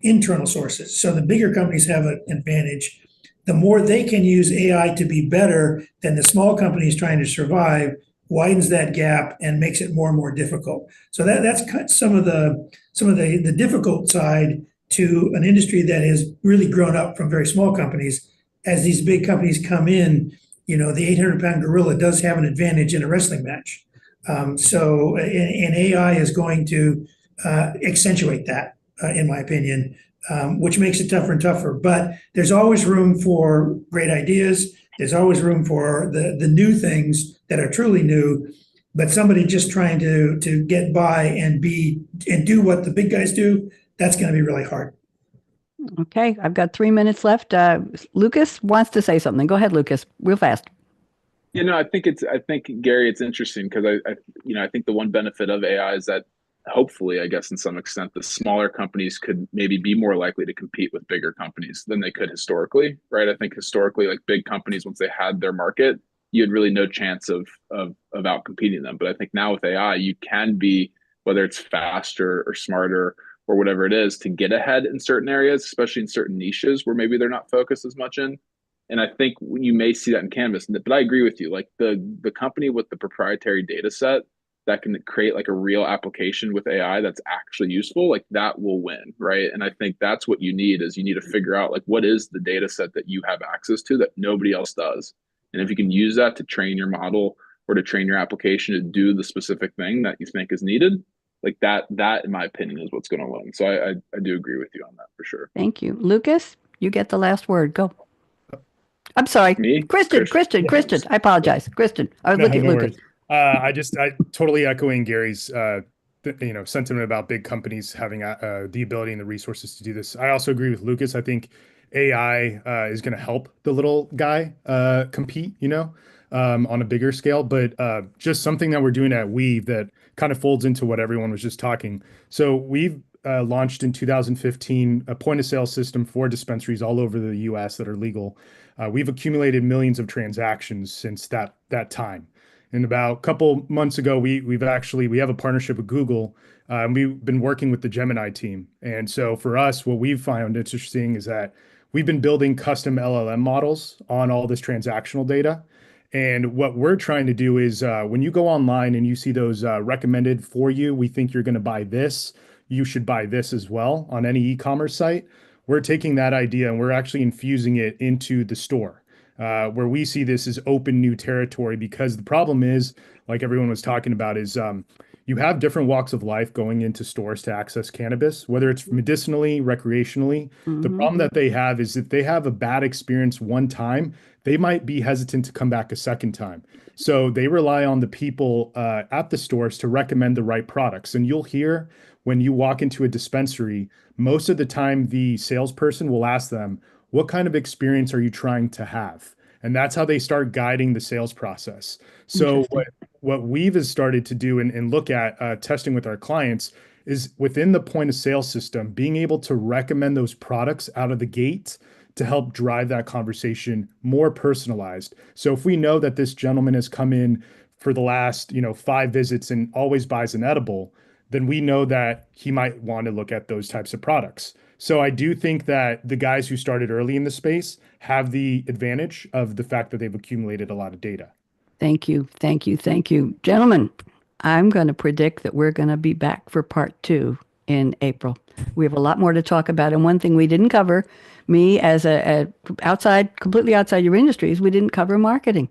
internal sources. So the bigger companies have an advantage. The more they can use AI to be better than the small companies trying to survive, widens that gap and makes it more and more difficult. So that's some of the difficult side to an industry that has really grown up from very small companies. As these big companies come in, the 800-pound gorilla does have an advantage in a wrestling match. And AI is going to accentuate that, in my opinion, which makes it tougher and tougher. But there's always room for great ideas. There's always room for the new things that are truly new. But somebody just trying to get by and do what the big guys do, that's going to be really hard.
Okay, I've got 3 minutes left. Lucas wants to say something. Go ahead, Lucas, real fast.
I think Gary, it's interesting because I think the one benefit of AI is that hopefully, I guess, in some extent, the smaller companies could maybe be more likely to compete with bigger companies than they could historically, right? I think historically, like big companies, once they had their market, you had really no chance of outcompeting them. But I think now with AI, you can be, whether it's faster or smarter or whatever it is, to get ahead in certain areas, especially in certain niches where maybe they're not focused as much in. And I think you may see that in cannabis. But I agree with you. Like the company with the proprietary data set that can create like a real application with AI that's actually useful, like that will win, right? And I think that's what you need to figure out like what is the data set that you have access to that nobody else does. And if you can use that to train your model or to train your application to do the specific thing that you think is needed, like that in my opinion is what's going to win. So I do agree with you on that for sure.
Thank you. Lucas, you get the last word. Go. I'm sorry.
Me?
Kristen. I apologize. Kristen, I was looking at Lucas.
I totally echoing Gary's sentiment about big companies having the ability and the resources to do this. I also agree with Lucas. I think AI is going to help the little guy compete, on a bigger scale. But just something that we're doing at Weave that kind of folds into what everyone was just talking. So we've launched in 2015 a point of sale system for dispensaries all over the U.S. that are legal. We've accumulated millions of transactions since that time. And about a couple months ago, we have a partnership with Google. And we've been working with the Gemini team. And so for us, what we've found interesting is that we've been building custom LLM models on all this transactional data. And what we're trying to do is when you go online and you see those recommended for you, we think you're going to buy this, you should buy this as well on any e-commerce site. We're taking that idea and we're actually infusing it into the store. Where we see this as open new territory, because the problem is, like everyone was talking about, is you have different walks of life going into stores to access cannabis, whether it's medicinally, recreationally. The problem that they have is if they have a bad experience one time, they might be hesitant to come back a second time. So they rely on the people at the stores to recommend the right products. And you'll hear when you walk into a dispensary, most of the time the salesperson will ask them, what kind of experience are you trying to have? And that's how they start guiding the sales process. So what we've has started to do and look at testing with our clients is within the point of sale system, being able to recommend those products out of the gate to help drive that conversation more personalized. So if we know that this gentleman has come in for the last, 5 visits and always buys an edible, then we know that he might want to look at those types of products. So I do think that the guys who started early in the space have the advantage of the fact that they've accumulated a lot of data.
Thank you. Thank you. Thank you. Gentlemen, I'm going to predict that we're going to be back for part 2 in April. We have a lot more to talk about. And one thing we didn't cover, me as a completely outside your industries, we didn't cover marketing.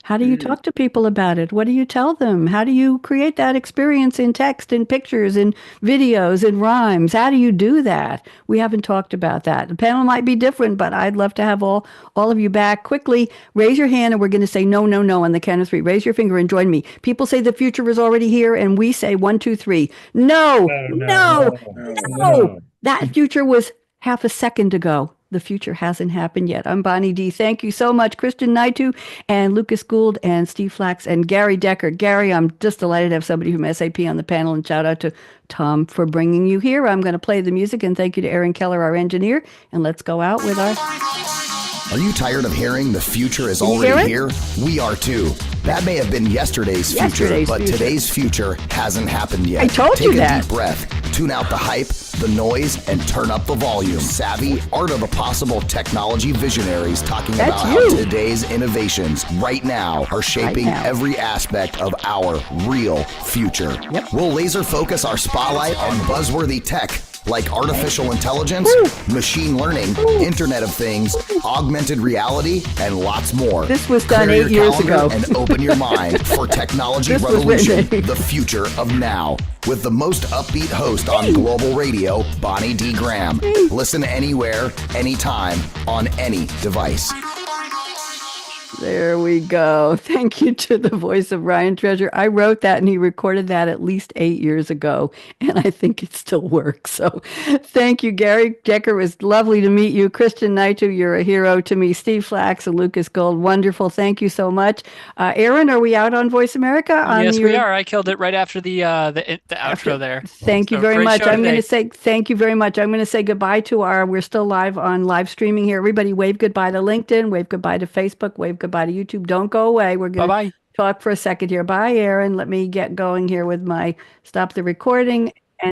How do you talk to people about it? What do you tell them? How do you create that experience in text, in pictures, in videos, in rhymes? How do you do that? We haven't talked about that. The panel might be different, but I'd love to have all of you back. Quickly, raise your hand, and we're going to say no, no, no on the count of 3. Raise your finger and join me. People say the future is already here, and we say 1, 2, 3. No, no. That future was half a second ago. The future hasn't happened yet. I'm Bonnie D. Thank you so much, Christian Nitu and Lucas Gould and Steve Flaks and Gary Decker. Gary, I'm just delighted to have somebody from SAP on the panel, and shout out to Tom for bringing you here. I'm going to play the music, and thank you to Aaron Keller, our engineer, and let's go out with our...
Are you tired of hearing the future is already here? We are too. That may have been yesterday's future, but today's future hasn't happened yet.
I told you that.
Take a deep breath, tune out the hype, the noise, and turn up the volume. Savvy, art of the possible technology visionaries talking about how today's innovations right now are shaping every aspect of our real future. We'll laser focus our spotlight on buzzworthy tech like artificial intelligence, machine learning, Internet of Things, augmented reality, and lots more.
This was done
Clear
8 years
your
ago.
calendar and open your mind for Technology Revolution, the future of now. With the most upbeat host on global radio, Bonnie D. Graham. Listen anywhere, anytime, on any device.
There we go. Thank you to the voice of Ryan Treasure. I wrote that and he recorded that at least 8 years ago, and I think it still works. So thank you, Gary Decker. It was lovely to meet you. Christian Nitu, you're a hero to me. Steve Flaks and Lucas Gould, wonderful. Thank you so much. Aaron, are we out on Voice America?
Yes, we are. I killed it right after the outro there.
Thank you very much. I'm going to say thank you very much. I'm going to say goodbye to we're still live on live streaming here. Everybody wave goodbye to LinkedIn, wave goodbye to Facebook, wave goodbye to YouTube. Don't go away. We're going to talk for a second here. Bye, Aaron. Let me get going here with my stop the recording.